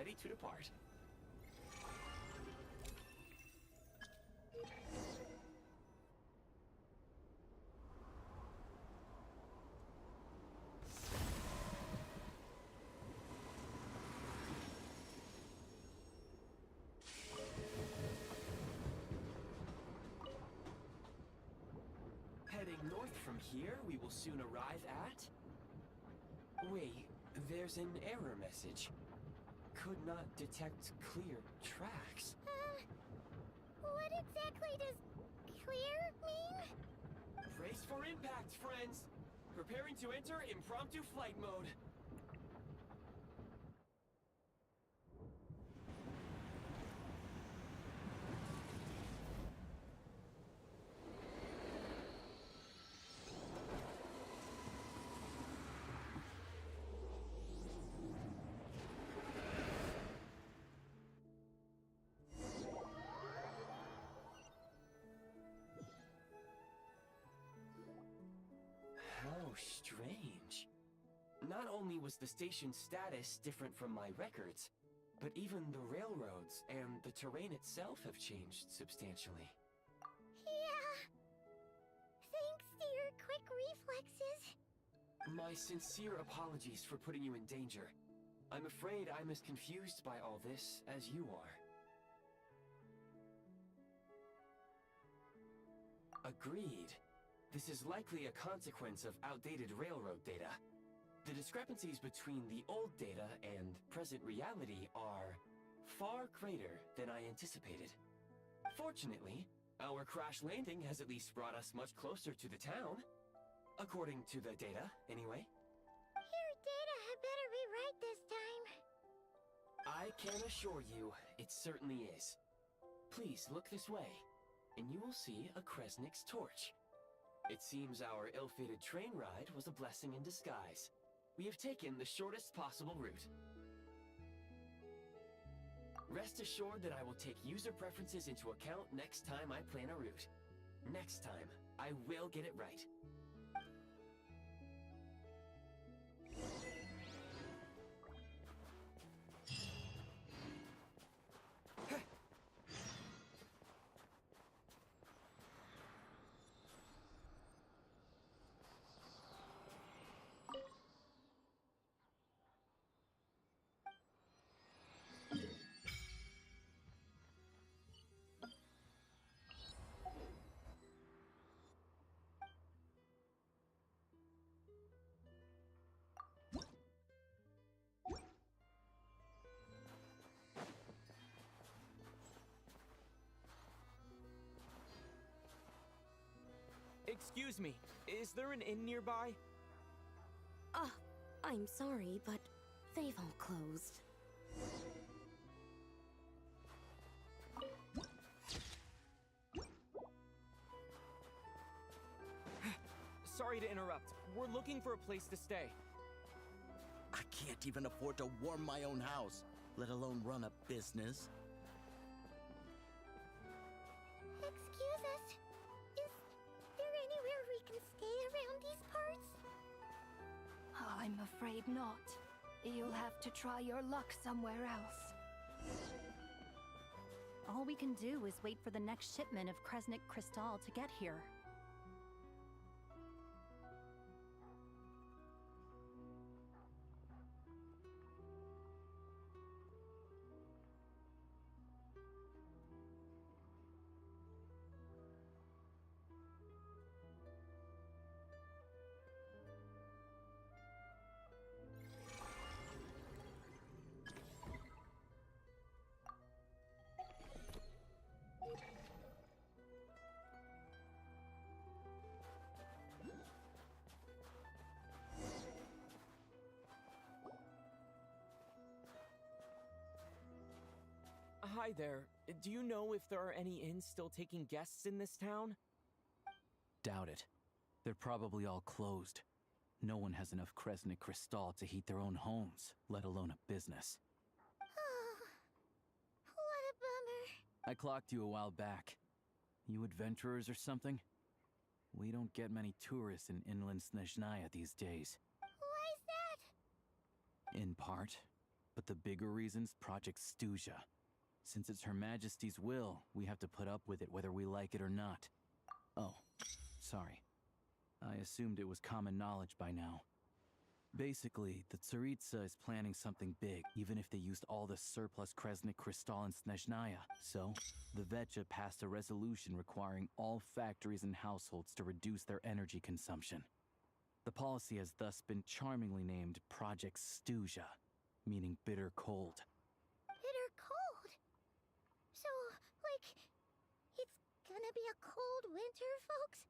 ready to depart. Heading north from here, we will soon arrive at... Wait, there's an error message. Could not detect clear tracks. What exactly does clear mean? Brace for impact, friends! Preparing to enter impromptu flight mode. How strange. Not only was the station's status different from my records, but even the railroads and the terrain itself have changed substantially. Yeah. Thanks to your quick reflexes. My sincere apologies for putting you in danger. I'm afraid I'm as confused by all this as you are. Agreed. This is likely a consequence of outdated railroad data. The discrepancies between the old data and present reality are far greater than I anticipated. Fortunately, our crash landing has at least brought us much closer to the town. According to the data, anyway. Your data had better be right this time. I can assure you, it certainly is. Please look this way, and you will see a Kresnik's torch. It seems our ill-fated train ride was a blessing in disguise. We have taken the shortest possible route. Rest assured that I will take user preferences into account next time I plan a route. Next time, I will get it right. Excuse me, is there an inn nearby? I'm sorry, but they've all closed. Sorry to interrupt. We're looking for a place to stay. I can't even afford to warm my own house, let alone run a business. Excuse us. Is there anywhere we can stay around these parts? I'm afraid not. You'll have to try your luck somewhere else. All we can do is wait for the next shipment of Kresnik Crystal to get here. Hi there. Do you know if there are any inns still taking guests in this town? Doubt it. They're probably all closed. No one has enough Kresnik Crystal to heat their own homes, let alone a business. Oh, what a bummer. I clocked you a while back. You adventurers or something? We don't get many tourists in inland Snezhnaya these days. Why is that? In part, But the bigger reason's Project Snezhnaya. Since it's Her Majesty's will, we have to put up with it whether we like it or not. Oh, sorry. I assumed it was common knowledge by now. Basically, the Tsaritsa is planning something big, even if they used all the surplus Kresnik Crystal in Snezhnaya. So, the Vetcha passed a resolution requiring all factories and households to reduce their energy consumption. The policy has thus been charmingly named Project Snezhnaya, meaning bitter cold. Bitter cold? So, like, it's gonna be a cold winter, folks?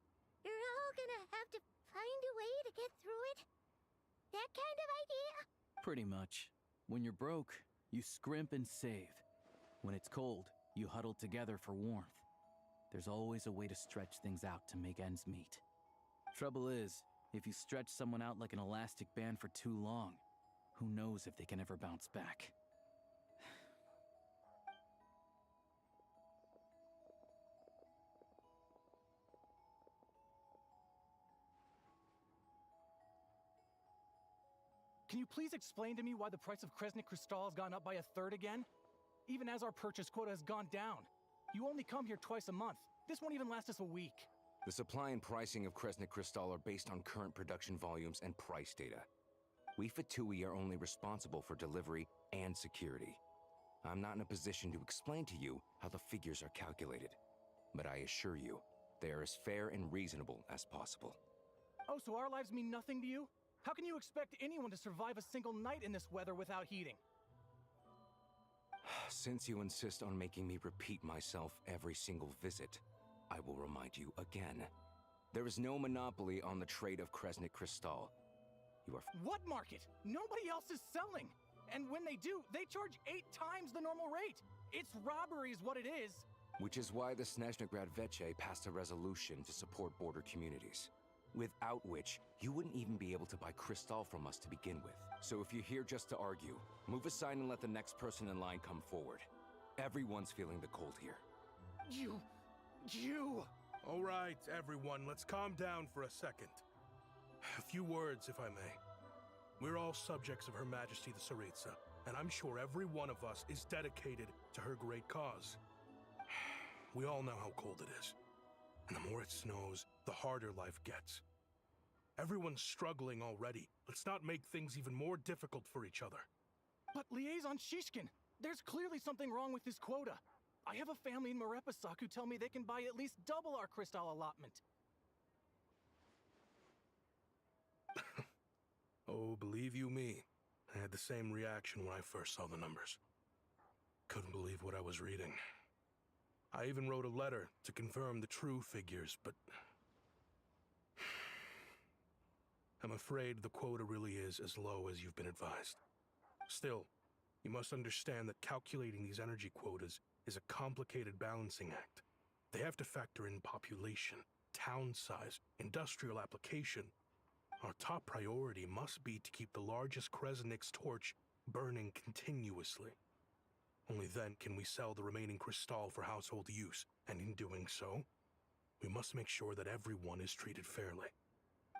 You're all gonna have to find a way to get through it? That kind of idea? Pretty much. When you're broke, you scrimp and save. When it's cold, you huddle together for warmth. There's always a way to stretch things out to make ends meet. Trouble is, if you stretch someone out like an elastic band for too long, who knows if they can ever bounce back. Can you please explain to me why the price of Kresnik Crystal has gone up by 1/3 again? Even as our purchase quota has gone down. You only come here twice a month. This won't even last us a week. The supply and pricing of Kresnik Crystal are based on current production volumes and price data. We Fatui are only responsible for delivery and security. I'm not in a position to explain to you how the figures are calculated, but I assure you, they are as fair and reasonable as possible. Oh, so our lives mean nothing to you? How can you expect anyone to survive a single night in this weather without heating? Since you insist on making me repeat myself every single visit, I will remind you again. There is no monopoly on the trade of Kresnik Crystal. You are... What market? Nobody else is selling! And when they do, they charge 8 times the normal rate! It's robbery is what it is! Which is why the Snezhnaya Vetche passed a resolution to support border communities. Without which, you wouldn't even be able to buy Crystal from us to begin with. So if you're here just to argue, move aside and let the next person in line come forward. Everyone's feeling the cold here. You... All right, everyone, let's calm down for a second. A few words, if I may. We're all subjects of Her Majesty the Tsaritsa, and I'm sure every one of us is dedicated to her great cause. We all know how cold it is. And the more it snows, the harder life gets. Everyone's struggling already. Let's not make things even more difficult for each other. But Liaison Shishkin, there's clearly something wrong with this quota. I have a family in Marepasak who tell me they can buy at least double our Crystal allotment. Oh, believe you me, I had the same reaction when I first saw the numbers. Couldn't believe what I was reading. I even wrote a letter to confirm the true figures, but... I'm afraid the quota really is as low as you've been advised. Still, you must understand that calculating these energy quotas is a complicated balancing act. They have to factor in population, town size, industrial application. Our top priority must be to keep the largest Kresnik's torch burning continuously. Only then can we sell the remaining Crystal for household use, and in doing so, we must make sure that everyone is treated fairly.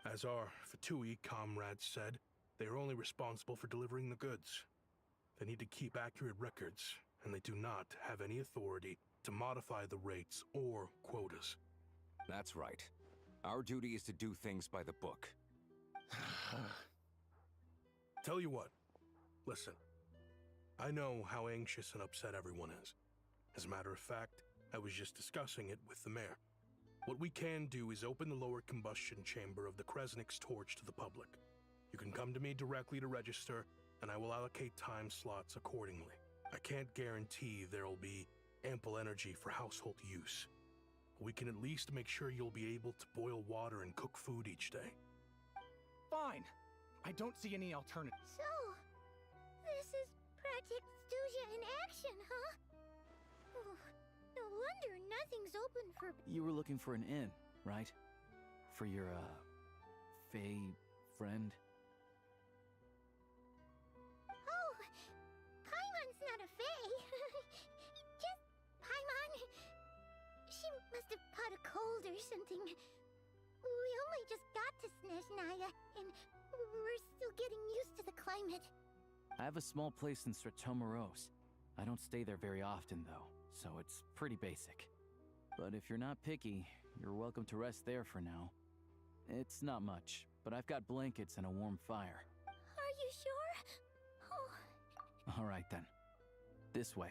As our Fatui comrades said, they are only responsible for delivering the goods. They need to keep accurate records, and they do not have any authority to modify the rates or quotas. That's right. Our duty is to do things by the book. Tell you what, listen. I know how anxious and upset everyone is. As a matter of fact, I was just discussing it with the mayor. What we can do is open the lower combustion chamber of the Kresnik's torch to the public. You can come to me directly to register, and I will allocate time slots accordingly. I can't guarantee there'll be ample energy for household use. We can at least make sure you'll be able to boil water and cook food each day. Fine. I don't see any alternative. So, this is Project Snezhnaya in action, huh? Oh, no wonder nothing's open for... You were looking for an inn, right? For your, Fae friend? Oh, Paimon's not a Fae. Just Paimon. She must have caught a cold or something. We only just got to Snezhnaya, and we're still getting used to the climate. I have a small place in Snezhnaya. I don't stay there very often, though, so it's pretty basic. But if you're not picky, you're welcome to rest there for now. It's not much, but I've got blankets and a warm fire. Are you sure? Oh. All right, then. This way.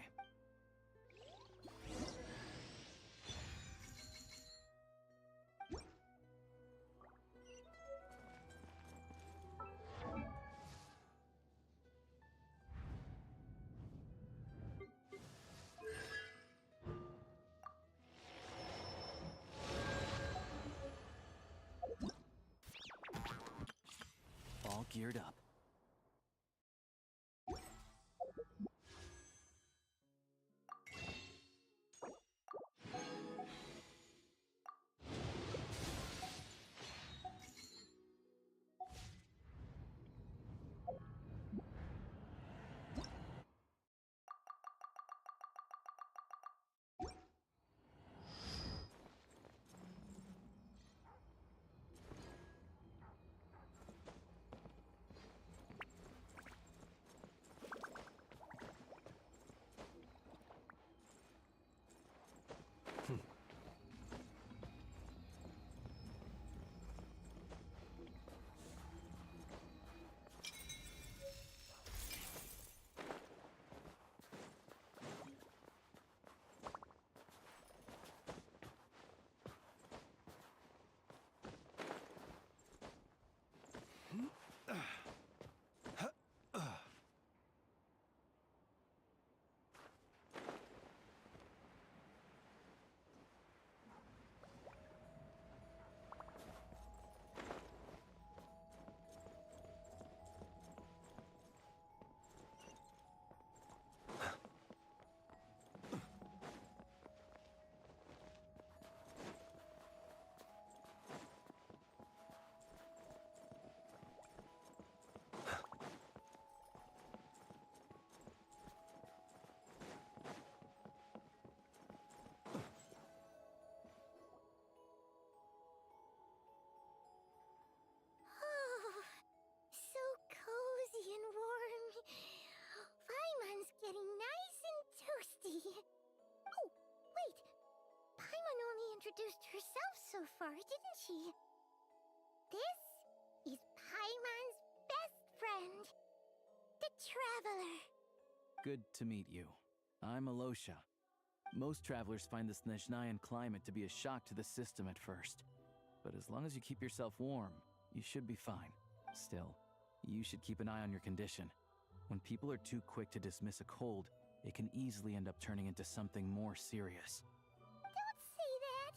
All geared up. So cozy and warm. Paimon's getting nice and toasty. Oh, wait. Paimon only introduced herself so far, didn't she? This is Paimon's best friend, the Traveler. Good to meet you. I'm Alosha. Most travelers find the Snezhnayan climate to be a shock to the system at first. But as long as you keep yourself warm, you should be fine. Still, you should keep an eye on your condition. When people are too quick to dismiss a cold, it can easily end up turning into something more serious. Don't say that.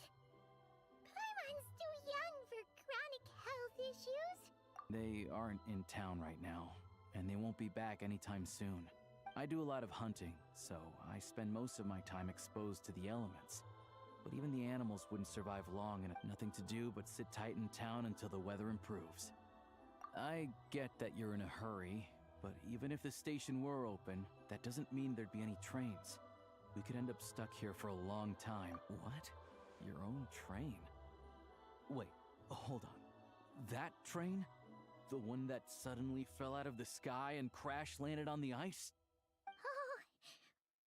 Paimon's too young for chronic health issues. They aren't in town right now, and they won't be back anytime soon. I do a lot of hunting, so I spend most of my time exposed to the elements. But even the animals wouldn't survive long and have nothing to do but sit tight in town until the weather improves. I get that you're in a hurry, but even if the station were open, that doesn't mean there'd be any trains. We could end up stuck here for a long time. What? Your own train? Wait, hold on. That train? The one that suddenly fell out of the sky and crash-landed on the ice?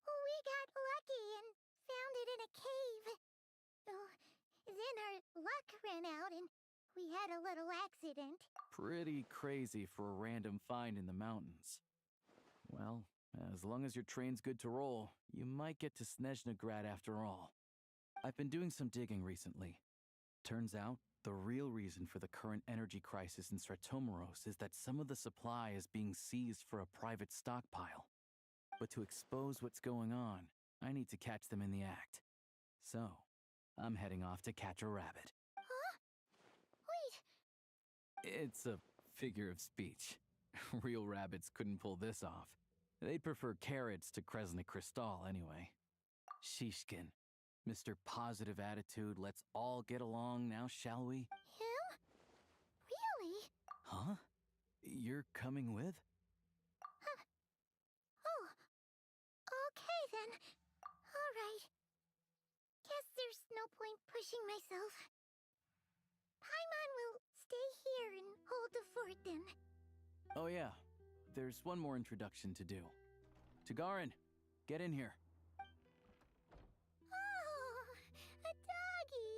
Oh, we got lucky and found it in a cave. Oh, then our luck ran out and we had a little accident. Pretty crazy for a random find in the mountains. Well, as long as your train's good to roll, you might get to Snezhnaya after all. I've been doing some digging recently. Turns out, the real reason for the current energy crisis in Snezhnaya is that some of the supply is being seized for a private stockpile. But to expose what's going on, I need to catch them in the act. So, I'm heading off to catch a rabbit. Huh? Wait. It's a figure of speech. Real rabbits couldn't pull this off. They'd prefer carrots to Kresnik Crystal anyway. Shishkin, Mr. Positive Attitude, let's all get along now, shall we? Him? Really? Huh? You're coming with? Oh. Okay then. Alright. Guess there's no point pushing myself. Paimon will stay here and hold the fort then. Oh yeah. there's one more introduction to do. Tagarin, get in here. Oh, a doggy.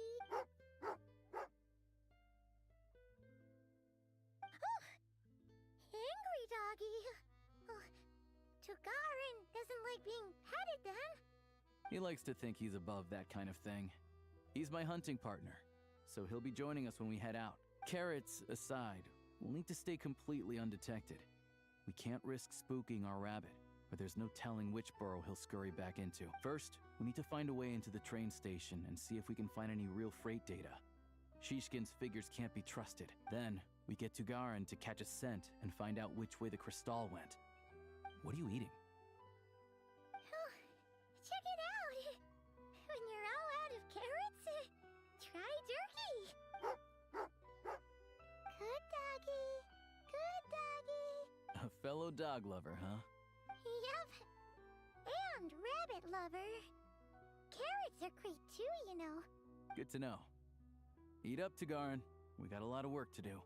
Oh, angry doggy. Oh, Tugarin doesn't like being petted then. He likes to think he's above that kind of thing. He's my hunting partner, so he'll be joining us when we head out. Carrots aside, we'll need to stay completely undetected. We can't risk spooking our rabbit, or there's no telling which burrow he'll scurry back into. First, we need to find a way into the train station and see if we can find any real freight data. Shishkin's figures can't be trusted. Then, we get Tugarin to catch a scent and find out which way the crystal went. What are you eating? Oh, check it out. When you're all out of carrots, try jerky. Good doggy. Good doggy. A fellow dog lover, huh? Yup. And rabbit lover. Carrots are great too, you know. Good to know. Eat up, Tugarin. We got a lot of work to do.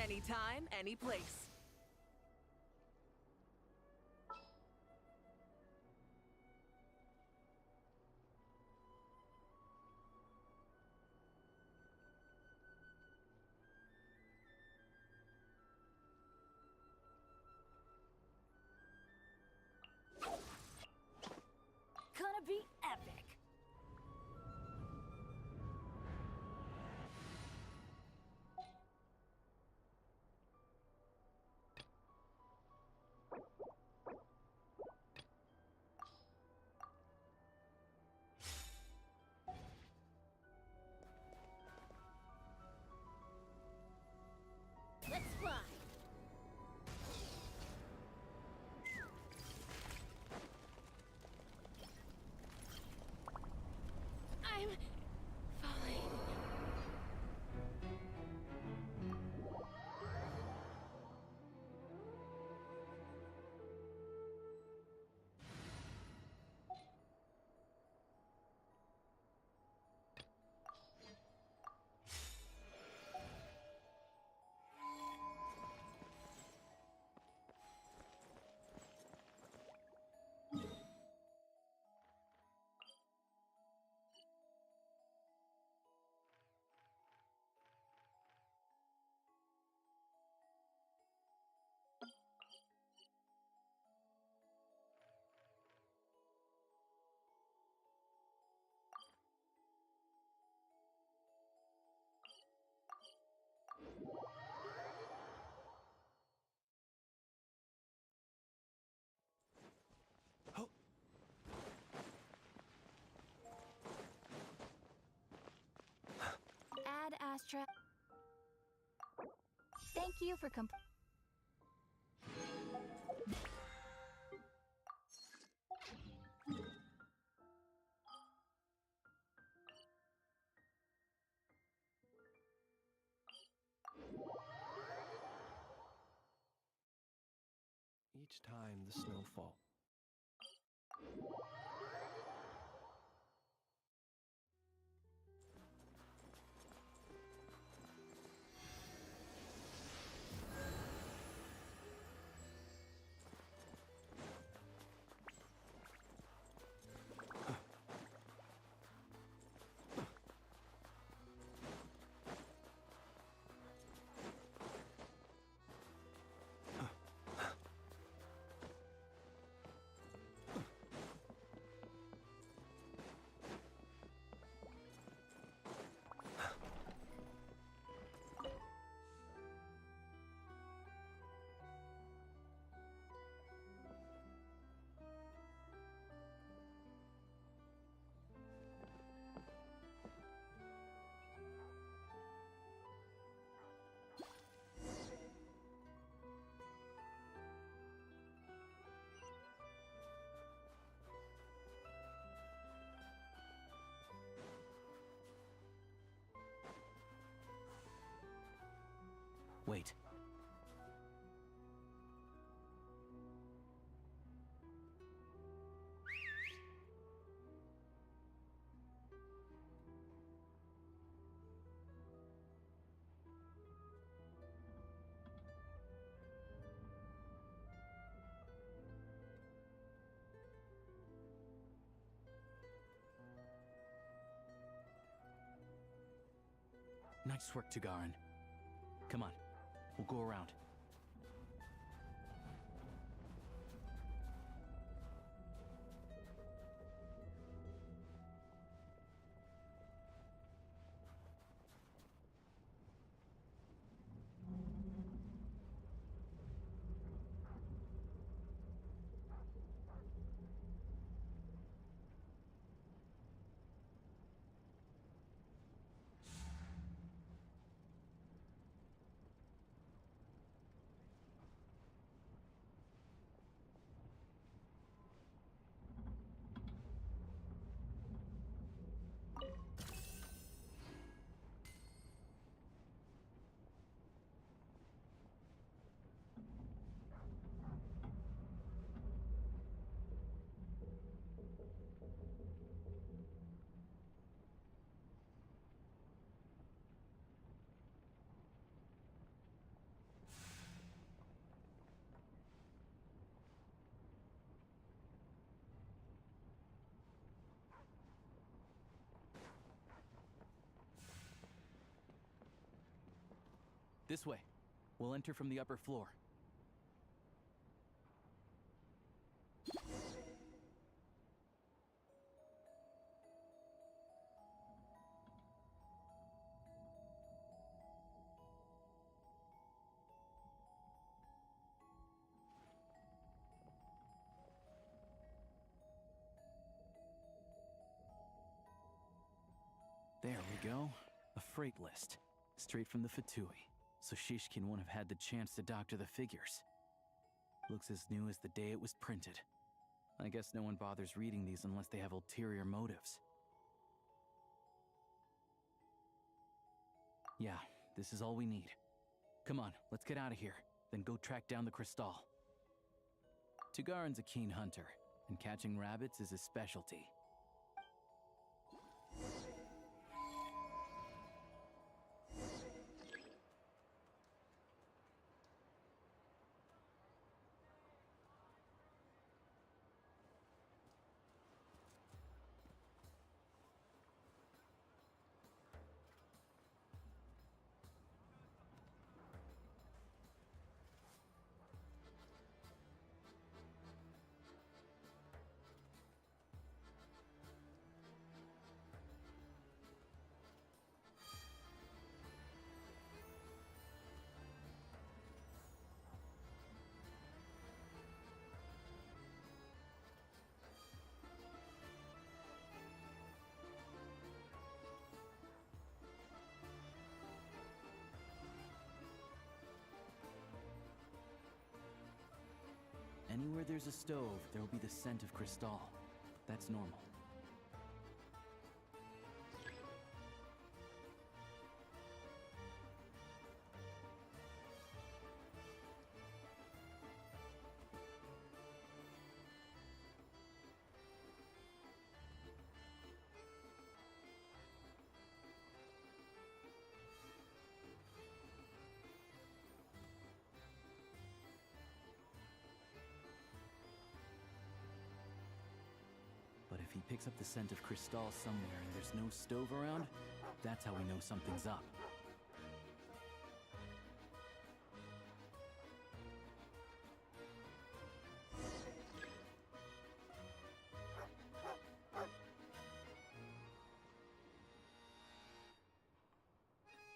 Anytime, any place. Gonna be epic. Let's fly. trap. Thank you for Each time the snow falls. Wait. Nice work, Tagarin. Come on, we'll go around. This way. We'll enter from the upper floor. There we go. A freight list. Straight from the Fatui. So Shishkin won't have had the chance to doctor the figures. Looks as new as the day it was printed. I guess no one bothers reading these unless they have ulterior motives. Yeah, this is all we need. Come on, let's get out of here, then go track down the crystal. Tugarin's a keen hunter, and catching rabbits is his specialty. there's a stove, there will be the scent of Crystal. That's normal. But if he picks up the scent of Crystal somewhere and there's no stove around, that's how we know something's up.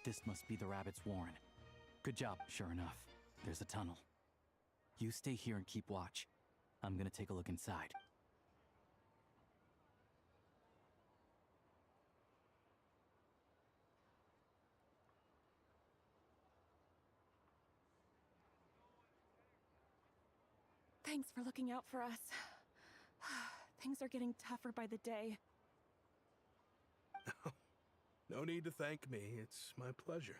This must be the rabbit's warren. Good job. Sure enough, there's a tunnel. You stay here and keep watch. I'm gonna take a look inside. Thanks for looking out for us. Things are getting tougher by the day. No need to thank me. It's my pleasure.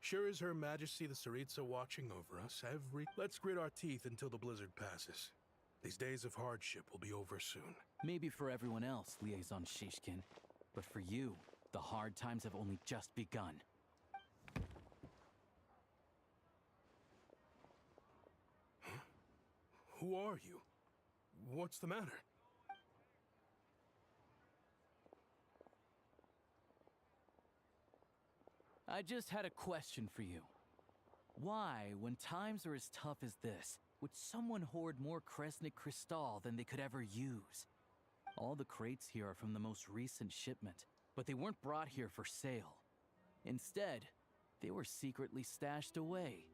Sure is Her Majesty the Tsaritsa watching over us Let's grit our teeth until the blizzard passes. These days of hardship will be over soon. Maybe for everyone else, Liaison Shishkin. But for you, the hard times have only just begun. Who are you? What's the matter? I just had a question for you. Why, when times are as tough as this, would someone hoard more Kresnik Crystal than they could ever use? All the crates here are from the most recent shipment, but they weren't brought here for sale. Instead, they were secretly stashed away.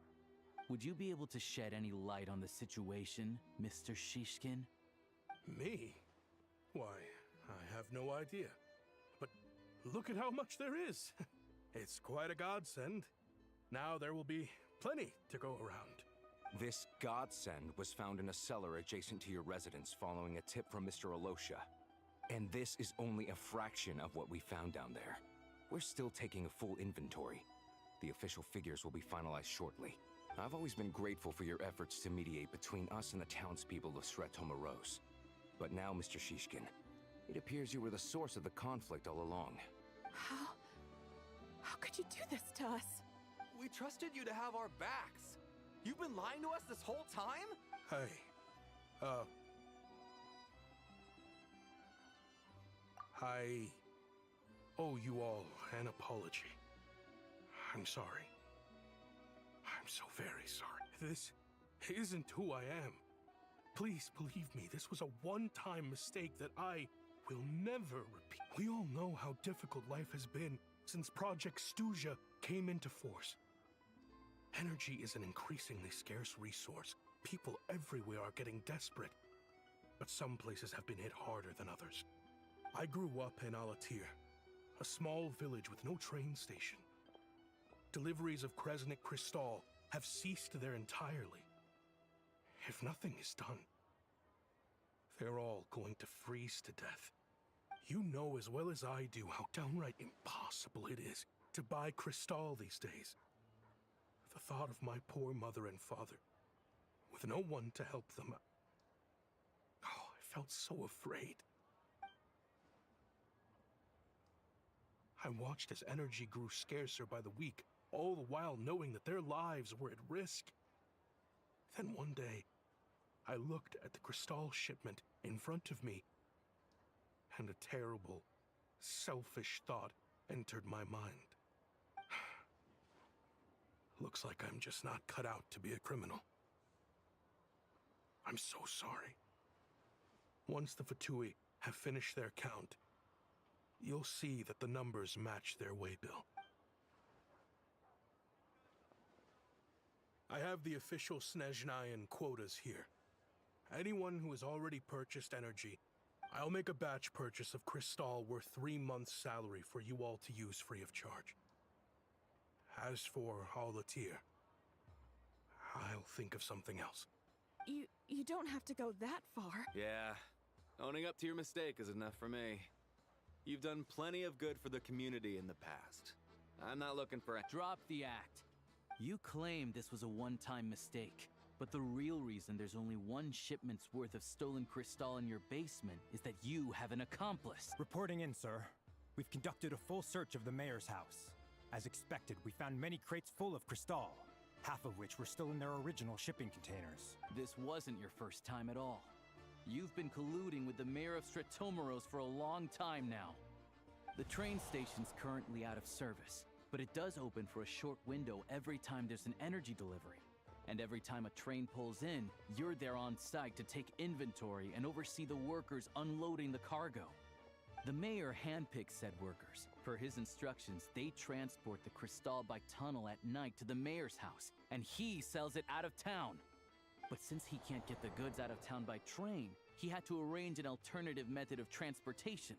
Would you be able to shed any light on the situation, Mr. Shishkin? Me? Why, I have no idea. But look at how much there is. It's quite a godsend. Now there will be plenty to go around. This godsend was found in a cellar adjacent to your residence following a tip from Mr. Alosha. And this is only a fraction of what we found down there. We're still taking a full inventory. The official figures will be finalized shortly. I've always been grateful for your efforts to mediate between us and the townspeople of Sretomaros. But now, Mr. Shishkin, it appears you were the source of the conflict all along. How could you do this to us? We trusted you to have our backs. You've been lying to us this whole time? Hey, I owe you all an apology. I'm sorry. I'm so very sorry. This isn't who I am. Please believe me, this was a one-time mistake that I will never repeat. We all know how difficult life has been since Project Stuzha came into force. Energy is an increasingly scarce resource. People everywhere are getting desperate. But some places have been hit harder than others. I grew up in Alatir, a small village with no train station. Deliveries of Kresnik Crystal have ceased there entirely. If nothing is done, they're all going to freeze to death. You know as well as I do how downright impossible it is to buy Crystal these days. The thought of my poor mother and father, with no one to help them, I felt so afraid. I watched as energy grew scarcer by the week, all the while knowing that their lives were at risk. Then one day, I looked at the Crystal shipment in front of me, and a terrible, selfish thought entered my mind. Looks like I'm just not cut out to be a criminal. I'm so sorry. Once the Fatui have finished their count, you'll see that the numbers match their waybill. I have the official Snezhnayan quotas here. Anyone who has already purchased energy, I'll make a batch purchase of Crystal worth 3 months' salary for you all to use free of charge. As for Alatir, I'll think of something else. You don't have to go that far. Yeah, owning up to your mistake is enough for me. You've done plenty of good for the community in the past. I'm not looking for a— Drop the act. You claim this was a one-time mistake, but the real reason there's only one shipment's worth of stolen crystal in your basement is that you have an accomplice. Reporting in, sir. We've conducted a full search of the mayor's house. As expected, we found many crates full of crystal, half of which were still in their original shipping containers. This wasn't your first time at all. You've been colluding with the mayor of Stratomeros for a long time now. The train station's currently out of service, but it does open for a short window every time there's an energy delivery. And every time a train pulls in, you're there on site to take inventory and oversee the workers unloading the cargo. The mayor handpicks said workers. Per his instructions, they transport the crystal by tunnel at night to the mayor's house, and he sells it out of town. But since he can't get the goods out of town by train, he had to arrange an alternative method of transportation.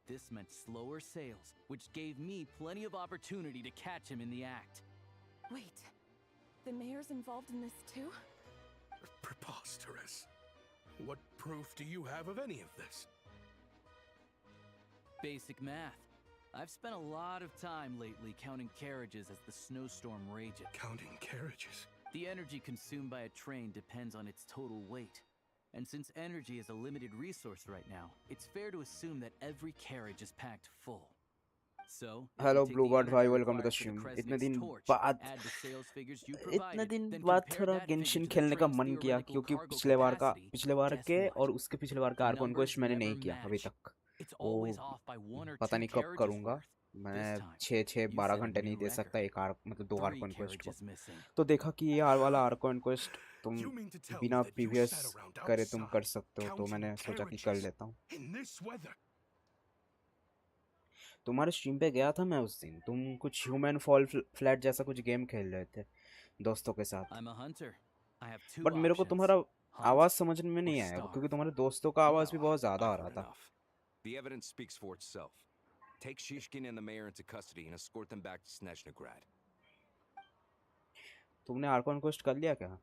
This meant slower sales, which gave me plenty of opportunity to catch him in the act. Wait, the mayor's involved in this too? Preposterous. What proof do you have of any of this? Basic math. I've spent a lot of time lately counting carriages as the snowstorm rages. Counting carriages? The energy consumed by a train depends on its total weight. And since energy is a limited resource right now, it's fair to assume that every carriage is packed full. So, hello Bluebird भाई, welcome to the stream. इतने दिन बाद थोड़ा Genshin खेलने का मन किया, क्योंकि पिछले बार के और उसके पिछले बार का आर्कन क्वेस्ट मैंने नहीं किया अभी तक। पता नहीं कब करूँगा। मैं 6-12 घंटे नहीं दे सकता एक मतलब 2 आर्कन क्वेस्ट को। तो देखा कि ये वाला आर्कन क्वेस्ट तुम बिना प्रीवियस करे तुम कर सकते हो, तो मैंने सोचा कि कर लेता हूँ। तुम्हारे स्ट्रीम पे गया था मैं उस दिन, तुम कुछ ह्यूमन फॉल फ्लैट जैसा कुछ गेम खेल रहे थे दोस्तों के साथ। बट मेरे को तुम्हारा आवाज समझ में नहीं आया, क्योंकि तुम्हारे दोस्तों का आवाज भी बहुत ज्यादा आ रहा था। The evidence speaks for itself. Take Shishkin and the mayor into custody and escort them back to Snezhnaya. तुमने आर्कन क्वेस्ट कर लिया क्या?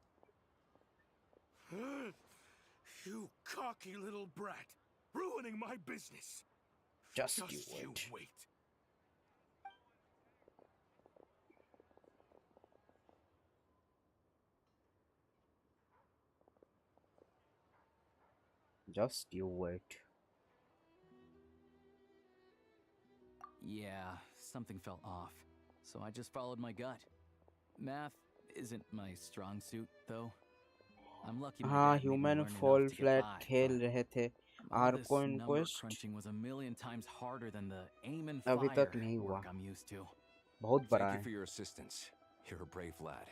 You cocky little brat, ruining my business. Just you wait. Just you wait. Yeah, something felt off, so I just followed my gut. Math isn't my strong suit, though. I'm lucky. हाँ, human fall flat खेल रहे थे। Arkan quest अभी तक नहीं हुआ। बहुत बड़ा है। Thank you for your assistance. You're a brave lad.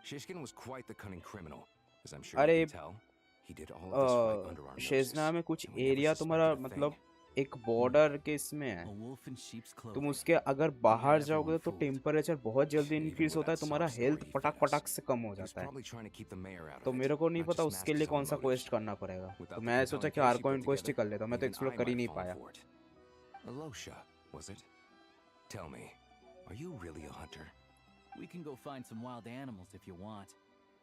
Shishkin was quite the cunning criminal, as I'm sure you can tell. He did all of this right under our noses. शेजना में कुछ area तुम्हारा मतलब एक border के इसमें है, तुम उसके अगर बाहर जाओगे तो टेम्परेचर बहुत जल्दी इंक्रीज होता है, तुम्हारा हेल्थ पटाक से कम हो जाता है। तो मेरे को नहीं पता उसके लिए कौन सा क्वेस्ट करना पड़ेगा, तो मैं सोचा कि आर्कन क्वेस्ट ही कर लेता हूं। मैं तो एक्सप्लोर कर ही नहीं पाया। Alosha, was it? Tell me, are you really a hunter? We can go find some wild animals if you want.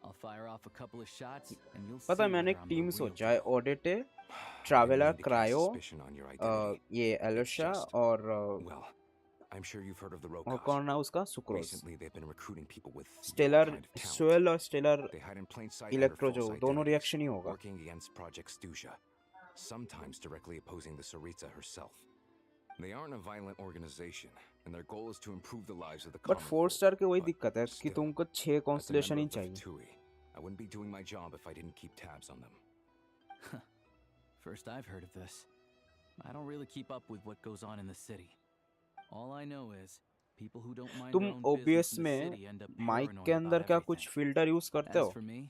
I'll fire off a couple of shots and you'll see. पता है मैंने एक team सोचा है, ऑडिटे, traveller, cryo, ये एलोशा और कौन है उसका सुक्रोस, स्टेलर स्वेल और स्टेलर इलेक्ट्रो, जो दोनों रिएक्शन ही होगा। Sometimes directly opposing the Tsaritsa herself. They aren't a violent organization, and their goal is to improve the lives of the common. But 4 star के वही दिक्कत है कि तुमको 6 कॉन्स्टलेशन ही चाहिए। I wouldn't be doing my job if I didn't keep tabs on them. First I've heard of this. I don't really keep up with what goes on in the city. All I know is people who don't mind their own business in the city end up mike के अंदर क्या कुछ filter use करते हो? As for me,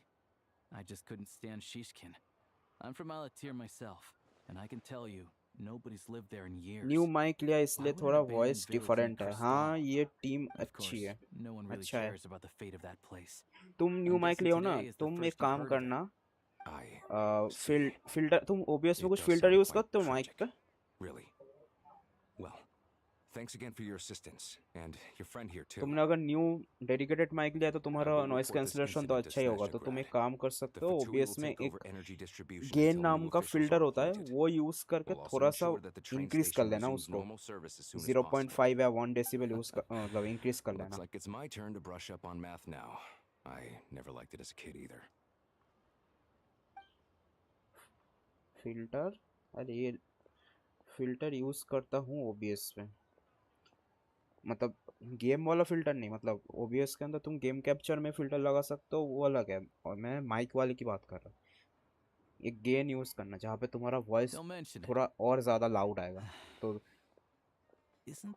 I just couldn't stand Shishkin. I'm from Alatir myself, and I can tell you, nobody's lived there in years. New mike लिया इसलिए थोड़ा voice different है। हाँ, ये टीम अच्छी है, अच्छा है। तुम न्यू माइक लियो ना, तुम एक काम करना, फिल्टर, तुम ओबीएस में कुछ फिल्टर यूज करते हो माइक पे? Really? Well, thanks again for your assistance, and your friend here too. तुमने अगर न्यू डेडिकेटेड माइक लिया तो तुम्हारा नॉइस कैंसलेशन तो अच्छा ही होगा, तो तुम एक काम कर सकते हो, ओबीएस में एक गेन नाम का फिल्टर होता है, वो यूज करके थोड़ा सा इंक्रीज कर लेना उसको, 0.5 या 1 डेसिबल यूज कर मतलब इंक्रीज कर लेना. Looks like it's my turn to brush up on math now. I never liked it as a kid either. Filter, अरे ये फिल्टर यूज करता हूँ ओबीएस में, मतलब गेम वाला फिल्टर नहीं, मतलब ओबीएस के अंदर तुम गेम कैप्चर में फिल्टर लगा सकते हो, वो अलग है, और मैं माइक वाले की बात कर रहा हूँ. एक गेन यूज करना जहाँ पे तुम्हारा वॉइस थोड़ा और ज्यादा लाउड आएगा, तो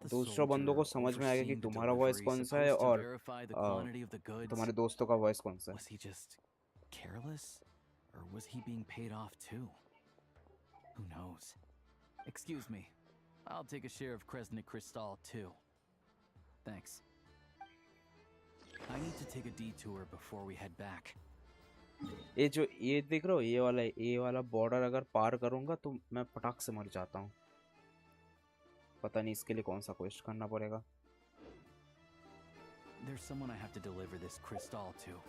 दूसरों बंदों को समझ में आएगा कि तुम्हारा वॉइस कौन सा है और तुम्हारे दोस्तों का वॉइस कौन सा है. Was he just careless, or was he being paid off too? Who knows? Excuse me. I'll take a share of Kresnik Crystal too. Thanks. I need to take a detour before we head back. ये देख रहे हो, ये वाला border अगर पार करूंगा तो मैं फटाक से मर जाता हूँ. पता नहीं इसके लिए कौन सा क्वेस्ट करना पड़ेगा. There's someone I have to deliver this crystal to.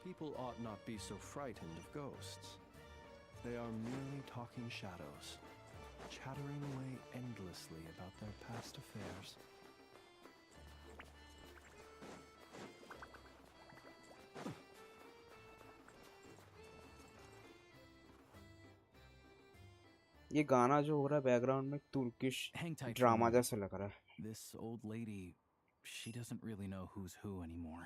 People ought not be so frightened of ghosts. They are merely talking shadows, chattering away endlessly about their past affairs. ये गाना जो हो रहा है बैकग्राउंड में Turkish drama जैसा लग रहा है. This old lady, she doesn't really know who's who anymore.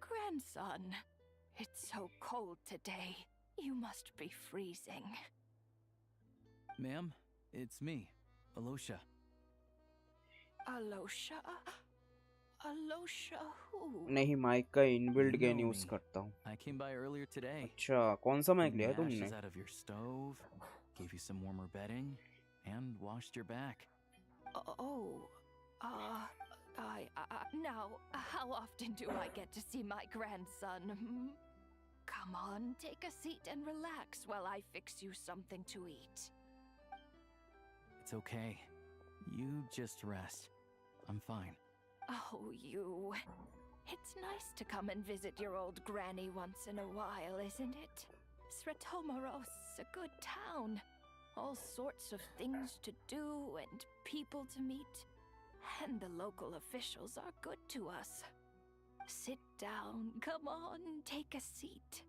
Grandson, it's so cold today. You must be freezing. Ma'am, it's me, Alosha. Alosha? Alosha who? नहीं, माइक का इनबिल्ट गेन यूज करता हूँ. I came by earlier today. अच्छा, कौन सा mic लिया तुमने? Ashes out of your stove, gave you some warmer bedding, and washed your back. Now, how often do I get to see my grandson? Come on, take a seat and relax while I fix you something to eat. It's okay. You just rest. I'm fine. Oh, you. It's nice to come and visit your old granny once in a while, isn't it? Sretomaros, a good town. All sorts of things to do and people to meet. And the local officials are good to us. Sit down, come on, take a seat.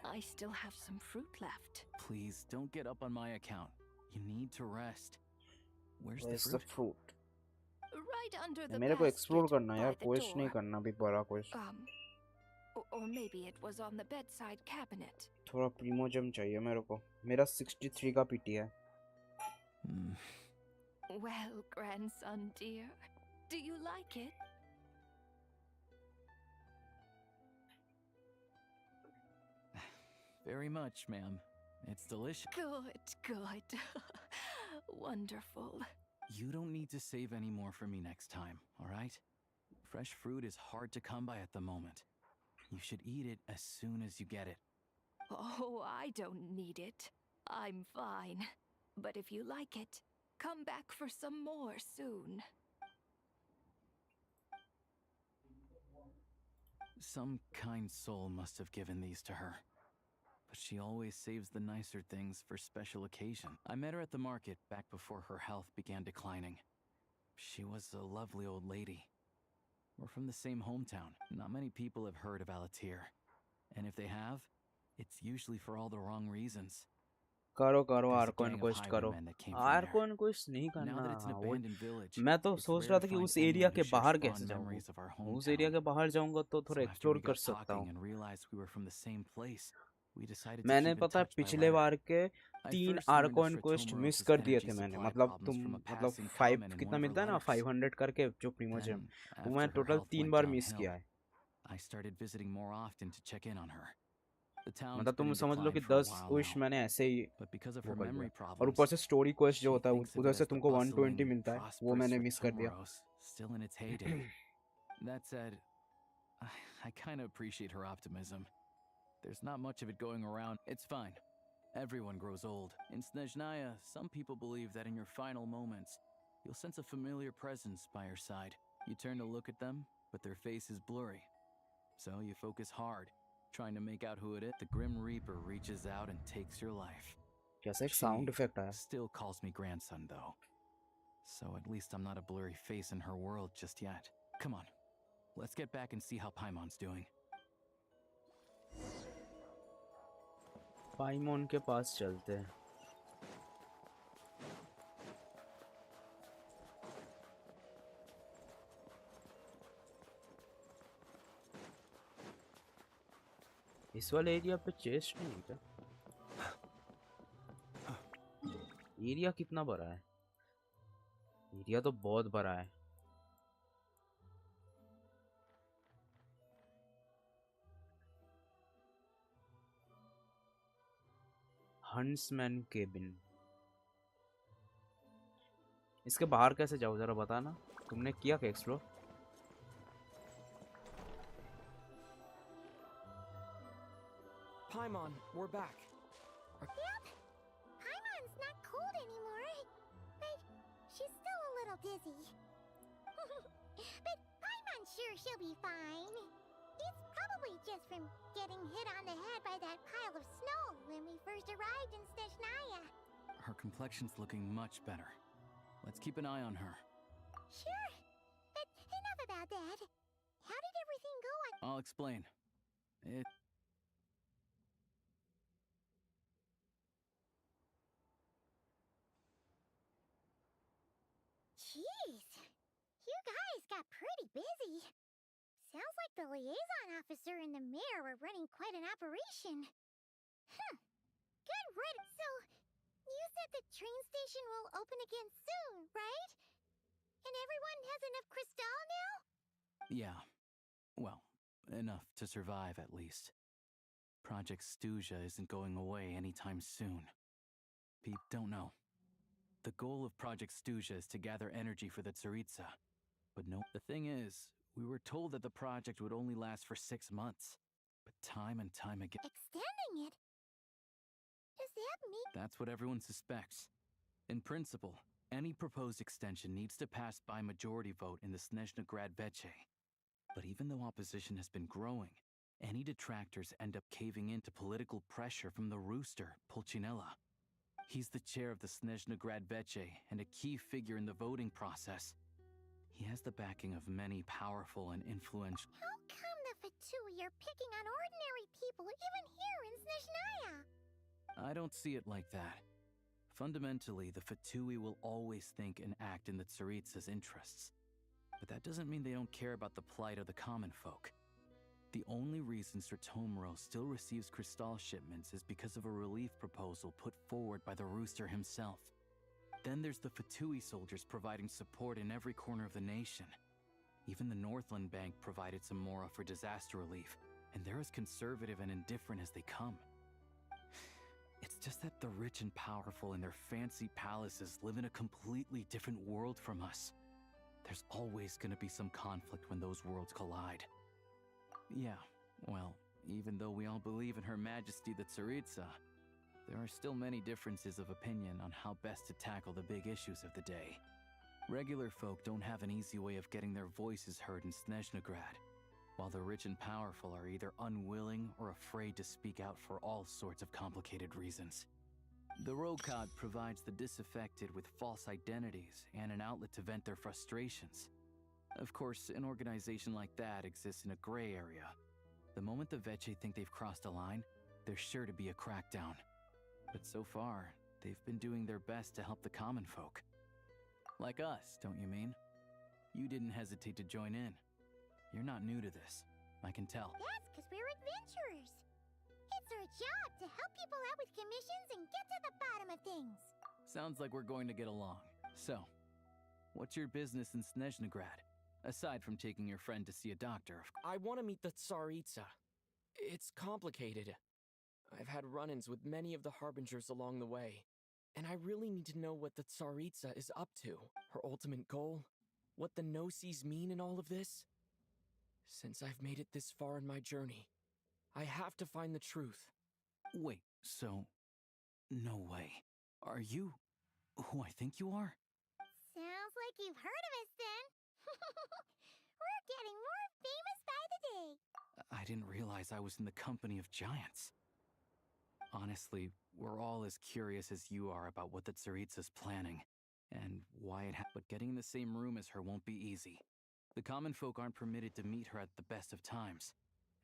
I still have some fruit left. Please, don't get up on my account. You need to rest. Where's the fruit? Right under the मेरे को explore basket करना है यार, by the quest door. नहीं करना भी बड़ा quest. Or maybe it was on the bedside cabinet. थोड़ा प्रीमोजम चाहिए मेरे को. मेरा 63 का पीटी है. Well, grandson dear, do you like it? Very much, ma'am. It's delicious. Good. Wonderful. You don't need to save any more for me next time, all right? Fresh fruit is hard to come by at the moment. You should eat it as soon as you get it. Oh, I don't need it. I'm fine. But if you like it, come back for some more soon. Some kind soul must have given these to her. But she always saves the nicer things for special occasion. I met her at the market back before her health began declining. She was a lovely old lady. We're from the same hometown. Not many people have heard of Alatir. And if they have, it's usually for all the wrong reasons. करो आर्कोन quest करो. आर्कोन quest नहीं करना. मैं तो सोच रहा था कि उस एरिया के बाहर कैसे जाऊंगा. उस एरिया के बाहर जाऊंगा तो थोड़ा एक्सप्लोर कर सकता हूँ. मैंने पता है पिछले बार के 3 आर्कोन क्वेस्ट मिस कर दिए थे मैंने. मतलब 5 कितना मिलता है ना, 500 करके जो प्रीमोजम, वो मैं टोटल 3 बार मिस किया है. I started visiting more often to check in on her. The town's मतलब been तुम in समझ लो कि decline for a 10 while quest now, मैंने ऐसे ही but because of वो her कर दिया। memory और ऊपर problems, से स्टोरी क्वेस्ट जो she होता है thinks of उधर it से as the तुमको 120 bustling, मिलता है, वो prosperous मैंने मिस कर दिया। Ratomoros, still in its heyday. That said, I kind of appreciate her optimism. There's not much of it going around. It's fine. Everyone grows old. In Snezhnaya, some people believe that in your final moments, you'll sense a familiar presence by your side. You turn to look at them, but their face is blurry. So you focus hard, trying to make out who it is. The Grim Reaper reaches out and takes your life. कैसा एक She sound effect आया। still calls me grandson, though. So at least I'm not a blurry face in her world just yet. Come on, let's get back and see how Paimon's doing. पाइमोन के पास चलते हैं। इस वाले area पे chest नहीं है क्या? एरिया कितना बड़ा है? एरिया तो बहुत बड़ा है। Huntsman cabin. इसके बाहर कैसे जाओ जरा बताना। तुमने किया क्या explore? Paimon, we're back. Yep. Paimon's not cold anymore. But she's still a little dizzy. But Paimon's sure she'll be fine. It's probably just from getting hit on the head by that pile of snow when we first arrived in Snezhnaya. Her complexion's looking much better. Let's keep an eye on her. Sure. But enough about that. How did everything go on? I'll explain. Jeez. You guys got pretty busy. Sounds like the liaison officer and the mayor were running quite an operation. Huh. Good riddance. So, you said the train station will open again soon, right? And everyone has enough crystal now? Yeah. Well, enough to survive at least. Project Stuja isn't going away anytime soon. People don't know. The goal of Project Stuja is to gather energy for the Tsaritsa. But no, the thing is, we were told that the project would only last for 6 months. But time and time again... Extending it? Does that mean... That's what everyone suspects. In principle, any proposed extension needs to pass by majority vote in the Snezhnaya Veche. But even though opposition has been growing, any detractors end up caving in to political pressure from the rooster, Pulcinella. He's the chair of the Snezhnaya Veche and a key figure in the voting process. He has the backing of many powerful and influential... How come the Fatui are picking on ordinary people even here in Snezhnaya? I don't see it like that. Fundamentally, the Fatui will always think and act in the Tsaritsa's interests. But that doesn't mean they don't care about the plight of the common folk. The only reason Sir Tomro still receives crystal shipments is because of a relief proposal put forward by the Rooster himself. Then there's the Fatui soldiers providing support in every corner of the nation. Even the Northland Bank provided some mora for disaster relief, and they're as conservative and indifferent as they come. It's just that the rich and powerful in their fancy palaces live in a completely different world from us. There's always gonna be some conflict when those worlds collide. Yeah, well, even though we all believe in Her Majesty the Tsaritsa, there are still many differences of opinion on how best to tackle the big issues of the day. Regular folk don't have an easy way of getting their voices heard in Snezhnaya, while the rich and powerful are either unwilling or afraid to speak out for all sorts of complicated reasons. The Rokad provides the disaffected with false identities and an outlet to vent their frustrations. Of course, an organization like that exists in a gray area. The moment the Veche think they've crossed a line, there's sure to be a crackdown. But so far, they've been doing their best to help the common folk. Like us, don't you mean? You didn't hesitate to join in. You're not new to this, I can tell. That's because we're adventurers. It's our job to help people out with commissions and get to the bottom of things. Sounds like we're going to get along. So, what's your business in Snezhnaya? Aside from taking your friend to see a doctor, I want to meet the Tsaritsa. It's complicated. I've had run-ins with many of the Harbingers along the way, and I really need to know what the Tsaritsa is up to, her ultimate goal, what the Gnosis mean in all of this. Since I've made it this far in my journey, I have to find the truth. Wait, so... no way. Are you who I think you are? Sounds like you've heard of us then. We're getting more famous by the day. I didn't realize I was in the company of giants. Honestly, we're all as curious as you are about what the Tsaritsa's planning, and why it but getting in the same room as her won't be easy. The common folk aren't permitted to meet her at the best of times,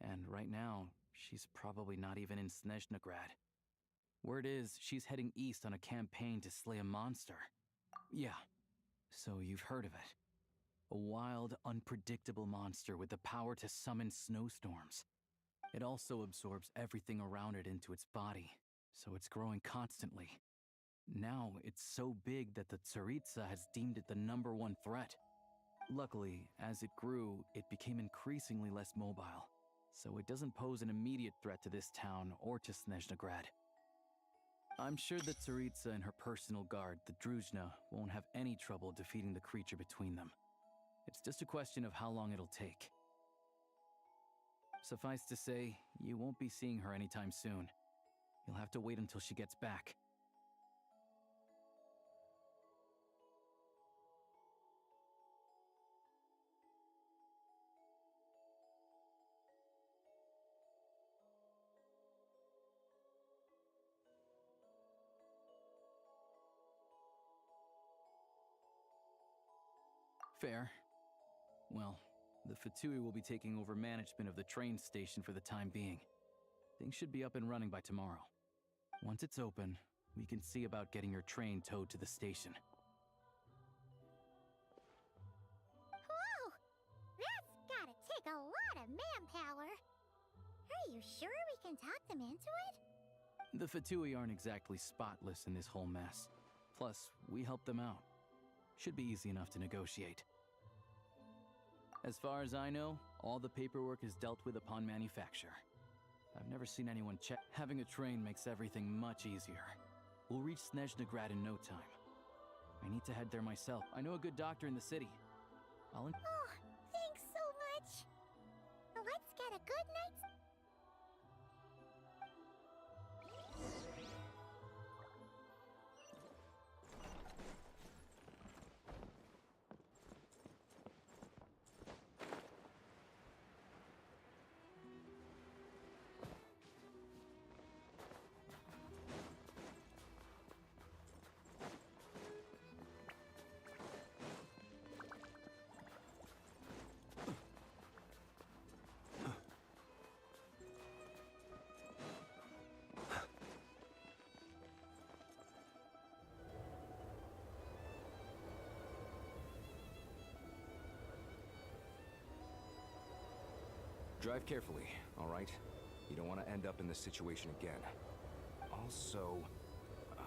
and right now, she's probably not even in Snezhnaya. Word is, she's heading east on a campaign to slay a monster. Yeah, so you've heard of it. A wild, unpredictable monster with the power to summon snowstorms. It also absorbs everything around it into its body, so it's growing constantly. Now, it's so big that the Tsaritsa has deemed it the #1 threat. Luckily, as it grew, it became increasingly less mobile, so it doesn't pose an immediate threat to this town or to Snezhnaya. I'm sure the Tsaritsa and her personal guard, the Druzhna, won't have any trouble defeating the creature between them. It's just a question of how long it'll take. Suffice to say, you won't be seeing her anytime soon. You'll have to wait until she gets back. Fair. Well, the Fatui will be taking over management of the train station for the time being. Things should be up and running by tomorrow. Once it's open, we can see about getting your train towed to the station. Whoa! That's gotta take a lot of manpower. Are you sure we can talk them into it? The Fatui aren't exactly spotless in this whole mess. Plus, we help them out. Should be easy enough to negotiate. As far as I know, all the paperwork is dealt with upon manufacture. I've never seen anyone check. Having a train makes everything much easier. We'll reach Snezhnaya in no time. I need to head there myself. I know a good doctor in the city. Oh, thanks so much. Let's get a good night's... Drive carefully, all right? You don't want to end up in this situation again. Also,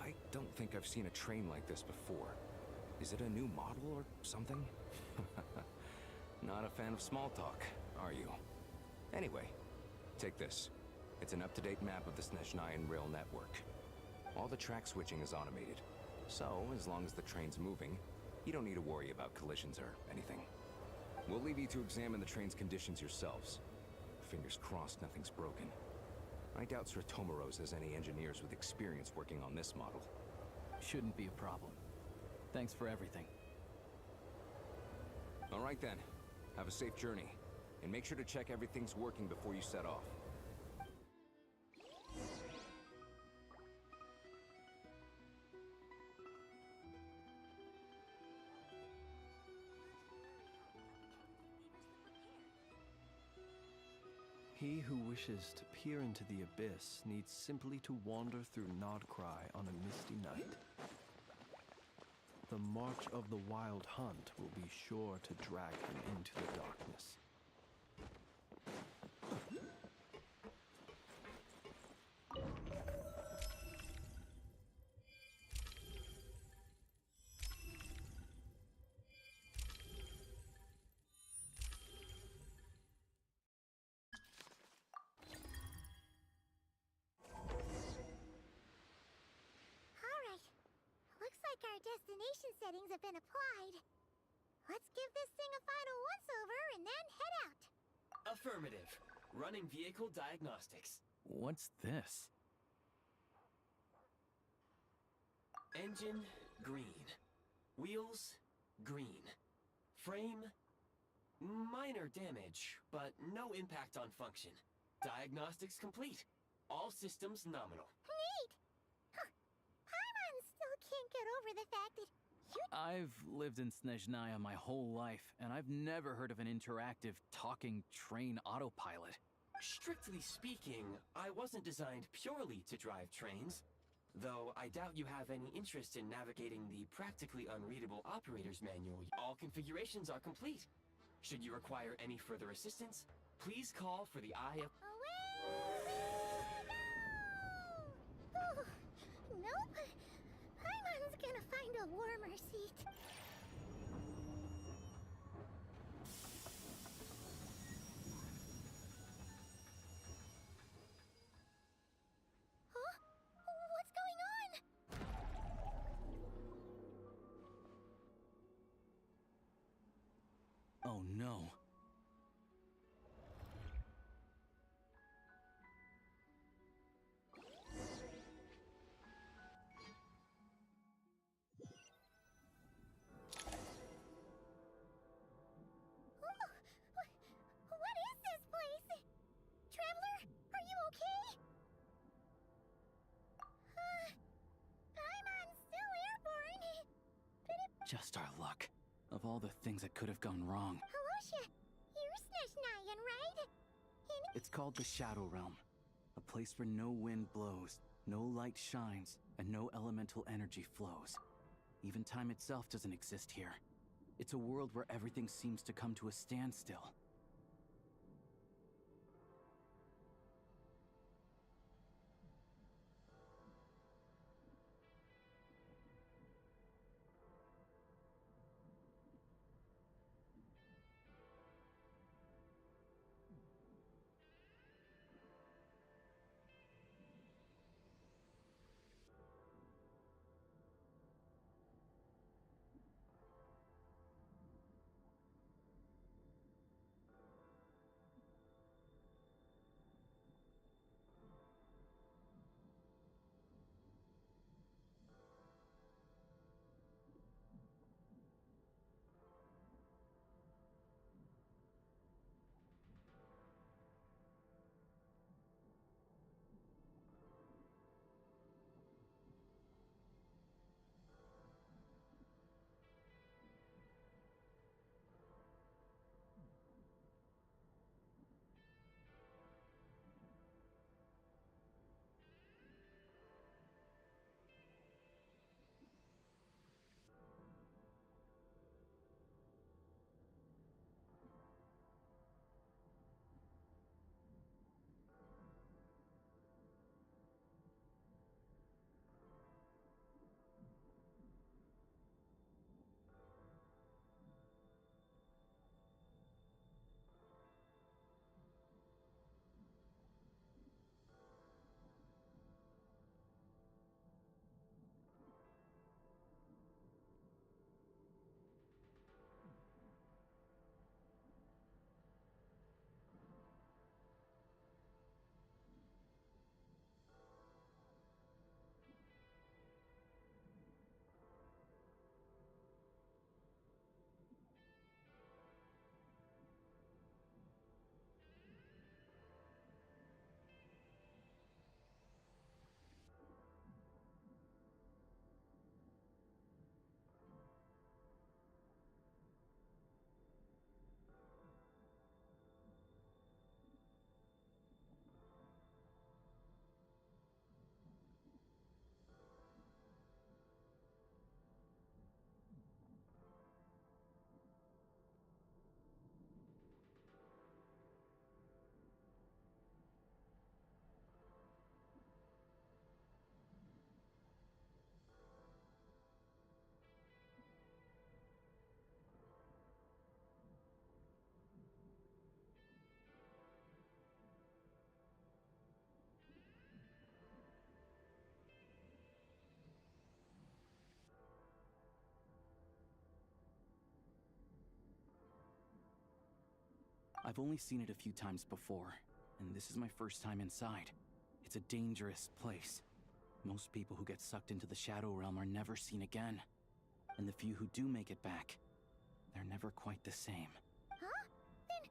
I don't think I've seen a train like this before. Is it a new model or something? Not a fan of small talk, are you? Anyway, take this. It's an up-to-date map of the Snezhnaya rail network. All the track switching is automated, so as long as the train's moving, you don't need to worry about collisions or anything. We'll leave you to examine the train's conditions yourselves. Fingers crossed nothing's broken. I doubt Sir Tomoros has any engineers with experience working on this model. Shouldn't be a problem. Thanks for everything. All right then. Have a safe journey. And make sure to check everything's working before you set off. He who wishes to peer into the abyss needs simply to wander through Nodcry on a misty night. The march of the Wild Hunt will be sure to drag him into the darkness. like our destination settings have been applied. Let's give this thing a final once-over and then head out. Affirmative. Running vehicle diagnostics. What's this? Engine, green. Wheels, green. Frame, minor damage, but no impact on function. Diagnostics complete. All systems nominal. Neat! Huh. Paimon still can't get over the fact that you... I've lived in Snezhnaya my whole life, and I've never heard of an interactive, talking train autopilot. Strictly speaking, I wasn't designed purely to drive trains. Though I doubt you have any interest in navigating the practically unreadable operator's manual. All configurations are complete. Should you require any further assistance, please call for the Eye of... Oh, nope. Paimon's gonna find a warmer seat. Huh? What's going on? Oh no. What is this place? Traveler, are you okay? Paimon's still airborne. But it... Just our luck. Of all the things that could have gone wrong. Halosha, you're Snezhnayan, right? It's called the Shadow Realm. A place where no wind blows, no light shines, and no elemental energy flows. Even time itself doesn't exist here. It's a world where everything seems to come to a standstill. I've only seen it a few times before, and this is my first time inside. It's a dangerous place. Most people who get sucked into the Shadow Realm are never seen again. And the few who do make it back, they're never quite the same. Huh? Then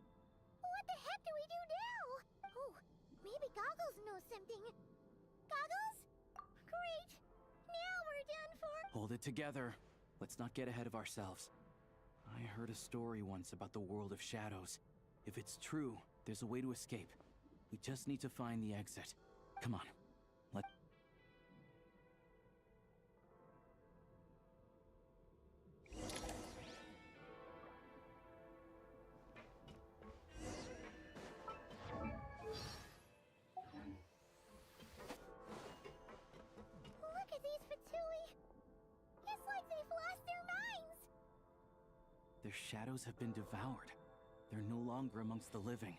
what the heck do we do now? Oh, maybe Goggles knows something. Goggles? Great! Now we're done for! Hold it together. Let's not get ahead of ourselves. I heard a story once about the world of shadows. If it's true, there's a way to escape. We just need to find the exit. Come on. Let... Look at these Fatui! It's like they've lost their minds! Their shadows have been devoured. They're no longer amongst the living.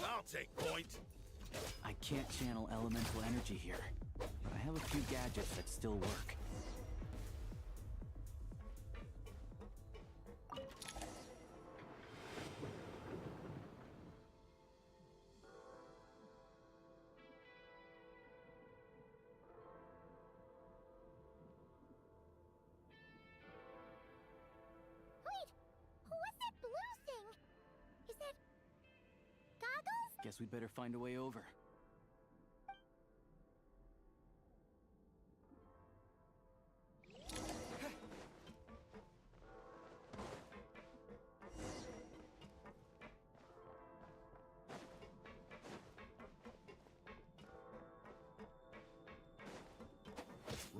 I'll take point. I can't channel elemental energy here, but I have a few gadgets that still work. Wait! What's that blue thing? Is that... Goggles? Guess we'd better find a way over.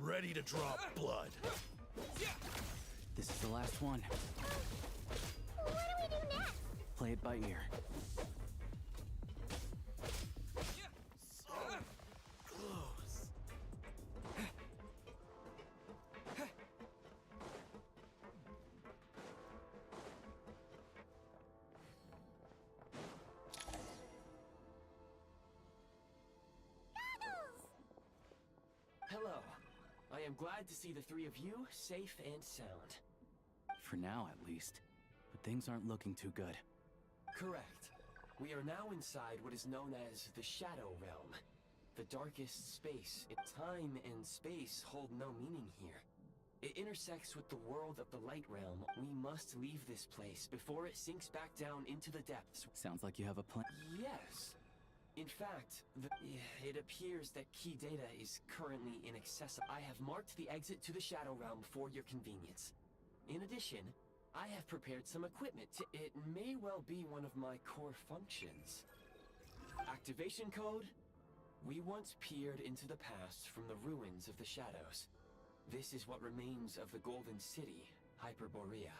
Ready to draw blood. This is the last one. What do we do next? Play it by ear. So close. Hello. I am glad to see the three of you safe and sound. For now, at least. But things aren't looking too good. Correct. We are now inside what is known as the Shadow Realm. The darkest space. Time and space hold no meaning here. It intersects with the world of the Light Realm. We must leave this place before it sinks back down into the depths. Sounds like you have a plan. Yes. In fact, it appears that key data is currently inaccessible. I have marked the exit to the Shadow Realm for your convenience. In addition, I have prepared some equipment. It may well be one of my core functions. Activation code? We once peered into the past from the ruins of the shadows. This is what remains of the Golden City, Hyperborea.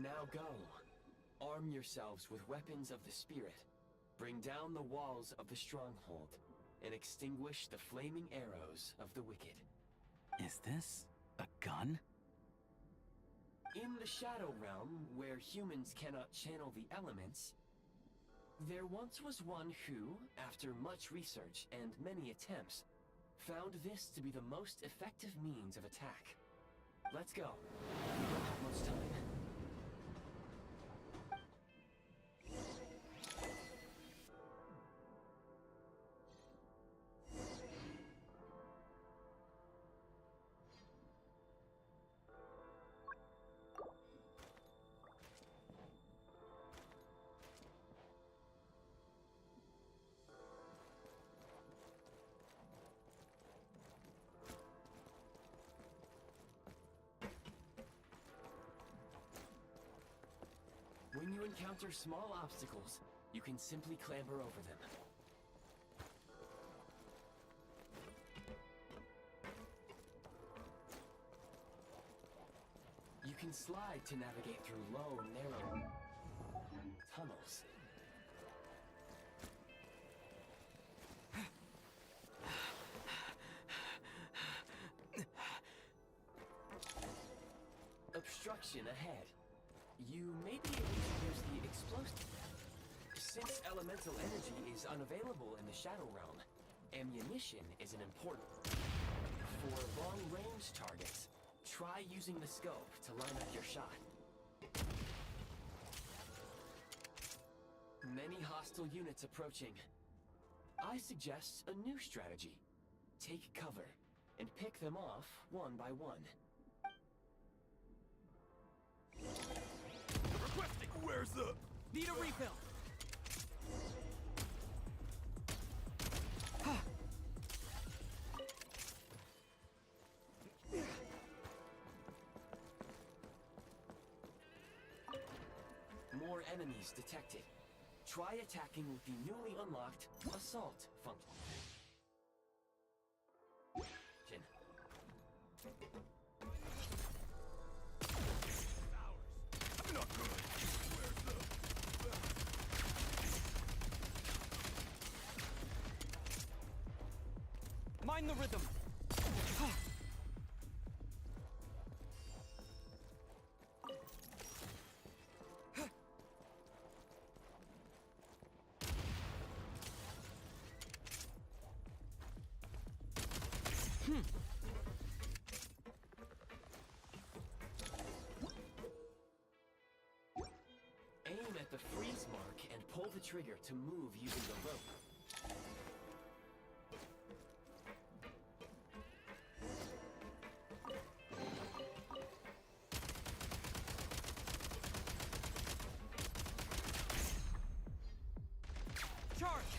Now go. Arm yourselves with weapons of the spirit. Bring down the walls of the stronghold and extinguish the flaming arrows of the wicked. Is this a gun? In the Shadow Realm, where humans cannot channel the elements, there once was one who, after much research and many attempts, found this to be the most effective means of attack. Let's go. We don't have much time. When you encounter small obstacles, you can simply clamber over them. slide to navigate through low, narrow tunnels. Obstruction ahead. You may be able to use the explosive. Since elemental energy is unavailable in the Shadow Realm, ammunition is an important. For long-range targets, try using the scope to line up your shot. Many hostile units approaching. I suggest a new strategy. Take cover and pick them off one by one. Requesting! Where's the... Need a refill! More enemies detected. Try attacking with the newly unlocked assault function. Mind the rhythm. Aim at the freeze mark and pull the trigger to move using the rope. Charge!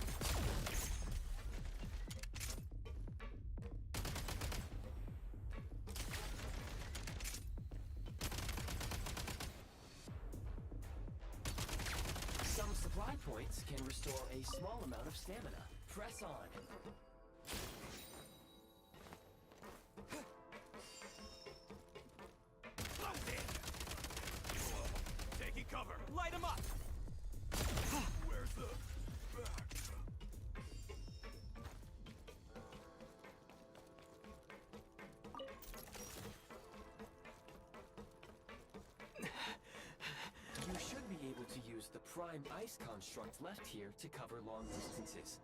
Some supply points can restore a small amount of stamina. Press on. Taking cover! Light him up! Where's the... You should be able to use the prime ice construct left here to cover long distances.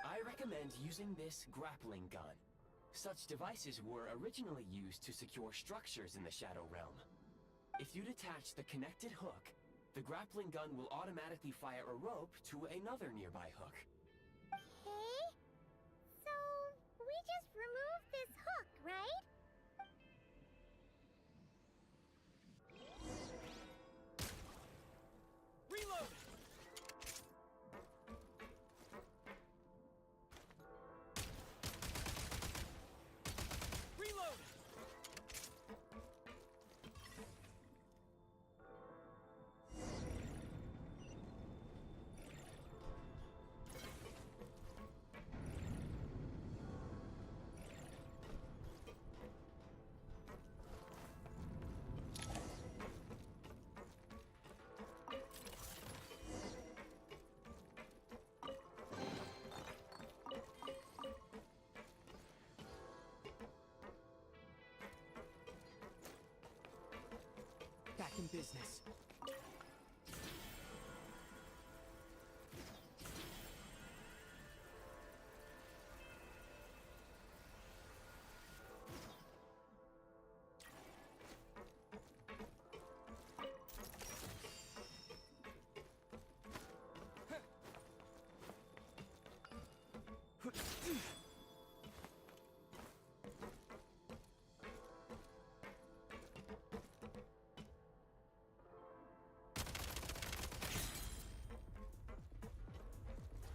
I recommend using this grappling gun. Such devices were originally used to secure structures in the Shadow Realm. If you detach the connected hook, the grappling gun will automatically fire a rope to another nearby hook. Okay. So, we just remove this hook, right? Reload! Reload! Back in business.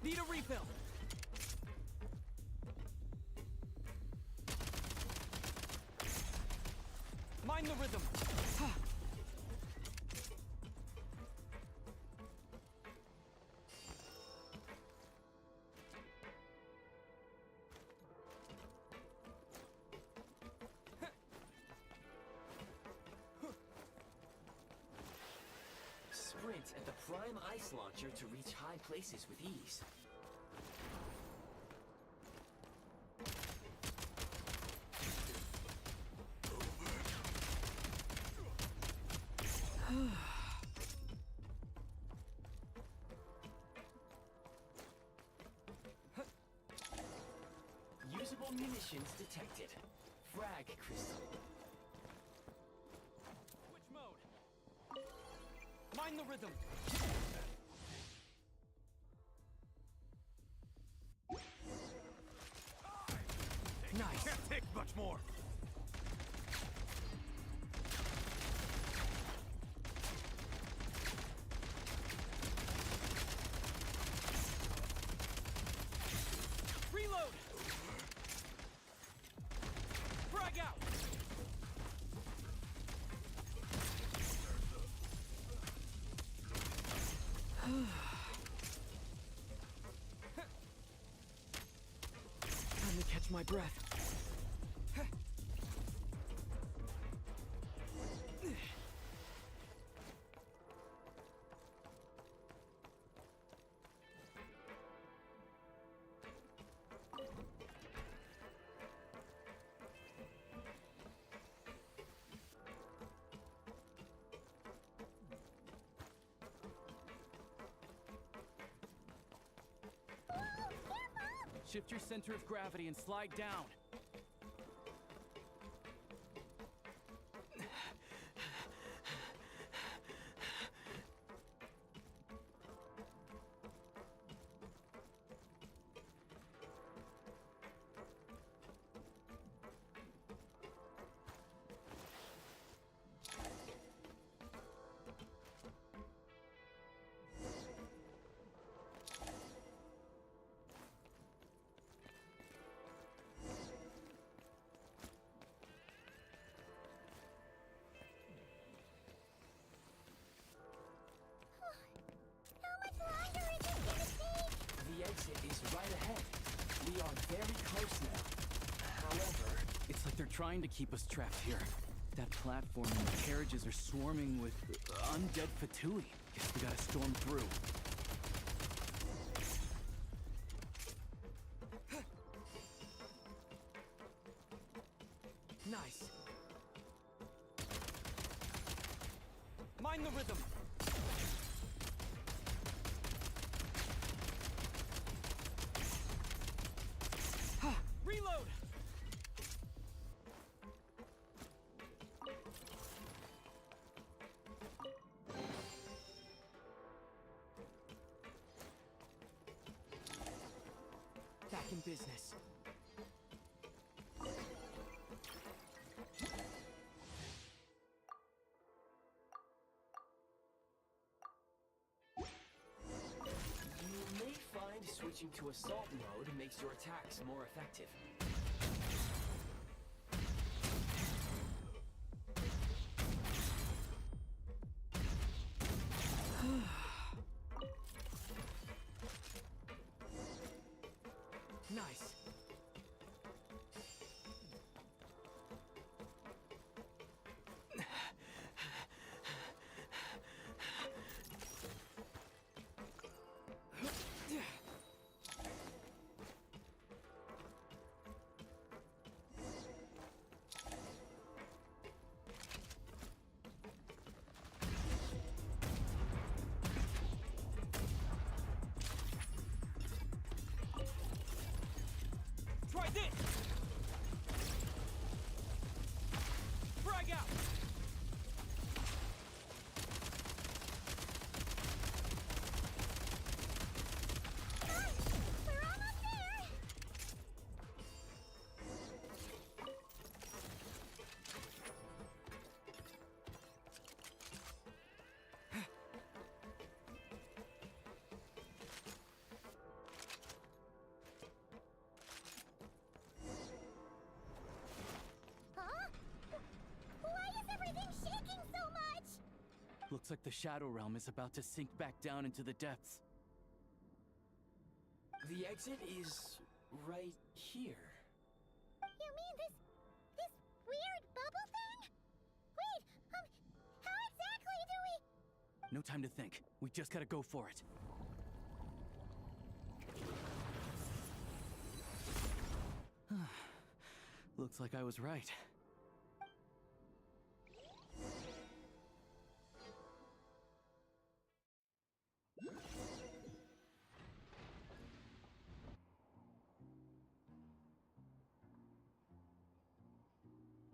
Need a refill. Mind the rhythm. Sprint at the prime ice launcher to reach high places with ease. Usable munitions detected. Frag crystal. Switch mode. Mind the rhythm. Nice. Can't take much more. Reload. Frag out. Time to catch my breath. Shift your center of gravity and slide down. The exit is right ahead. We are very close now. However, It's like they're trying to keep us trapped here. That platform and the carriages are swarming with undead Fatui. Guess we gotta storm through. Nice. Mind the rhythm. Reload. Back in business. you may find switching to assault mode makes your attacks more effective. Nice. Looks like the Shadow Realm is about to sink back down into the depths. The exit is right here. You mean this weird bubble thing? Wait, how exactly do we... No time to think. We just gotta go for it. Looks like I was right.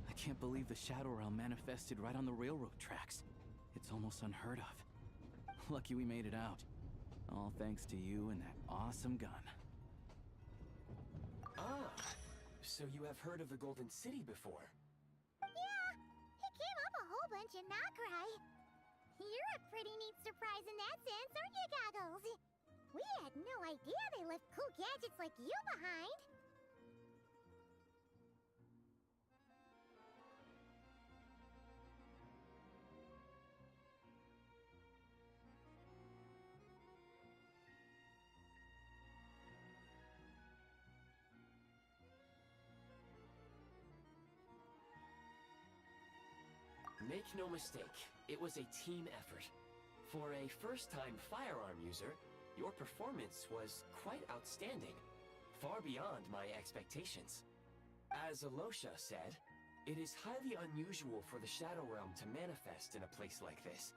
I can't believe the Shadow Realm manifested right on the railroad tracks. It's almost unheard of. Lucky we made it out. All thanks to you and that awesome gun. Ah, so you have heard of the Golden City before? Yeah, it came up a whole bunch in Nokrai. You're a pretty neat surprise in that sense, aren't you, Goggles? We had no idea they left cool gadgets like you behind. Make no mistake, it was a team effort. For a first-time firearm user, your performance was quite outstanding, far beyond my expectations. As Alosha said, it is highly unusual for the Shadow Realm to manifest in a place like this,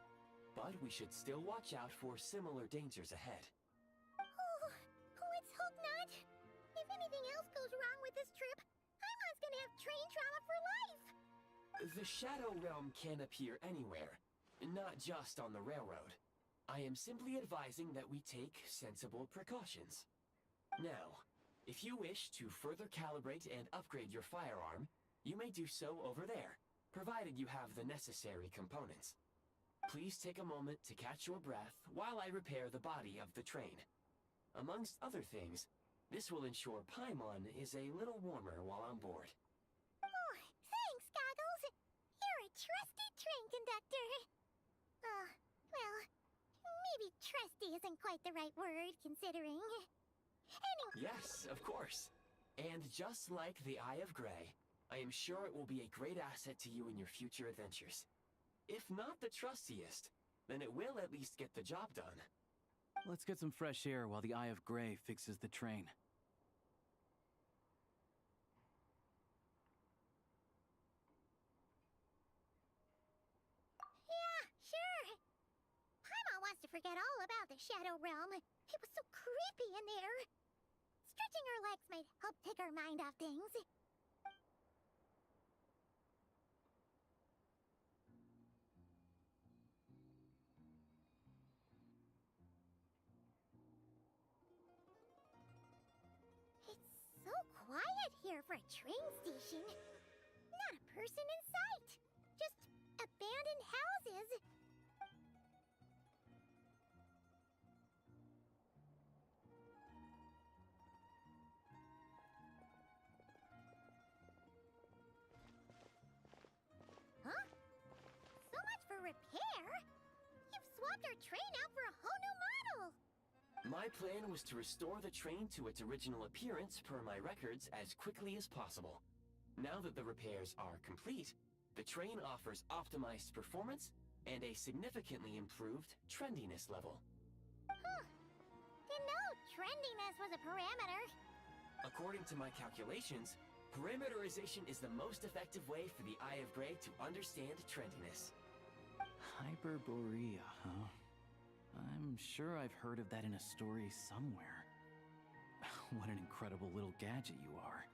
but we should still watch out for similar dangers ahead. Oh, let's hope not. If anything else goes wrong with this trip, Paimon's gonna have train trauma for life. The Shadow Realm can appear anywhere, not just on the railroad. I am simply advising that we take sensible precautions. Now, if you wish to further calibrate and upgrade your firearm, you may do so over there, provided you have the necessary components. Please take a moment to catch your breath while I repair the body of the train. Amongst other things, this will ensure Paimon is a little warmer while on board. Oh, thanks, Goggles. You're a trusty train conductor. Well, maybe trusty isn't quite the right word, considering. Anyway. Yes, of course. And just like the Eye of Grey, I am sure it will be a great asset to you in your future adventures. If not the trustiest, then it will at least get the job done. Let's get some fresh air while the Eye of Grey fixes the train. Yeah, sure. Paimon wants to forget all about the Shadow Realm. It was so creepy in there. Stretching our legs might help take our mind off things. It's so quiet here for a train station. Not a person in sight. Just abandoned houses. Huh? So much for repair? You've swapped our train out for a whole new model! My plan was to restore the train to its original appearance per my records as quickly as possible. Now that the repairs are complete, the train offers optimized performance and a significantly improved trendiness level. Huh. Didn't know trendiness was a parameter. According to my calculations, parameterization is the most effective way for the Eye of Grey to understand trendiness. Hyperborea, huh? I'm sure I've heard of that in a story somewhere. What an incredible little gadget you are.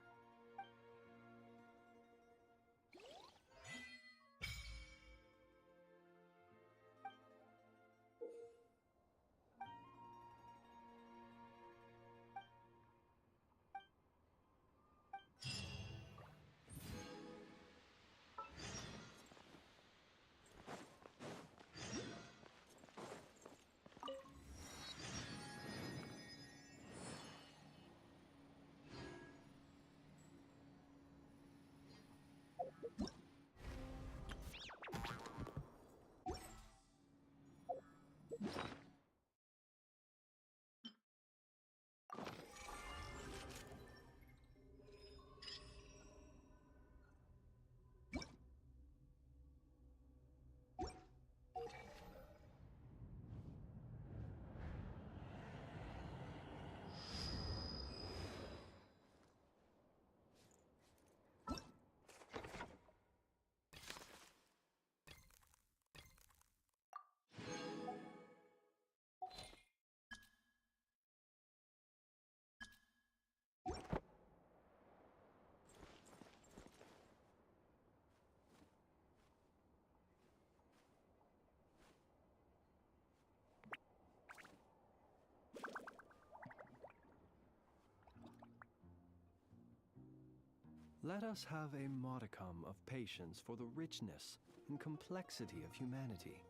Let us have a modicum of patience for the richness and complexity of humanity.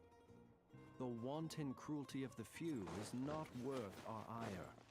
The wanton cruelty of the few is not worth our ire.